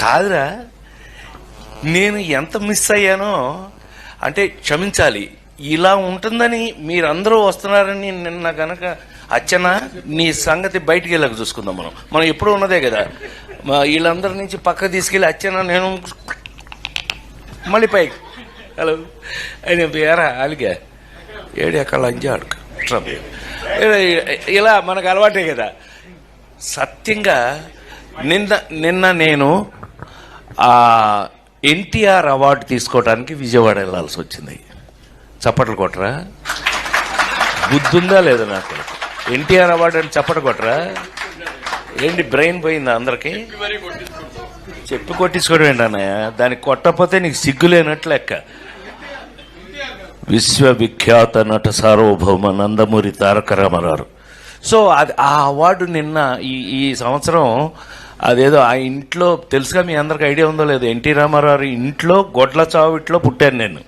కాదురా, నేను ఎంత మిస్ అయ్యానో అంటే క్షమించాలి. ఇలా ఉంటుందని మీరందరూ వస్తున్నారని నిన్న కనుక అచ్చనా నీ సంగతి బయటికి వెళ్ళక చూసుకుందాం. మనం ఎప్పుడూ ఉన్నదే కదా. వీళ్ళందరి నుంచి పక్క తీసుకెళ్ళి అచ్చనా నేను మళ్ళీ పైకి హలో ఆయన పేరా అలిగా ఏడు ఎక్కడ లంచ్ ఆడుకు ఇలా మనకు అలవాటే కదా. సత్యంగా నిన్న నేను ఎన్టీఆర్ అవార్డు తీసుకోవడానికి విజయవాడ వెళ్ళాల్సి వచ్చింది. చప్పట్లు కొట్టరా? బుద్ధుందా లేదా నాకు? ఎన్టీఆర్ అవార్డు అని చప్పట్లు కొట్టరా? ఏంటి బ్రెయిన్ పోయిందా అందరికి? చెప్పి కొట్టించుకోవడం ఏంటన్నయ్య? దానికి కొట్టకపోతే నీకు సిగ్గులేనట్లు లెక్క. విశ్వవిఖ్యాత నట సార్వభౌమ నందమూరి తారక రామారావు. సో అది ఆ అవార్డు నిన్న ఈ సంవత్సరం అదేదో ఆ ఇంట్లో తెలుసుగా, మీ అందరికి ఐడియా ఉందో లేదో, ఎన్టీ రామారావు ఇంట్లో గొడ్ల చావిట్లో పుట్టాను నేను.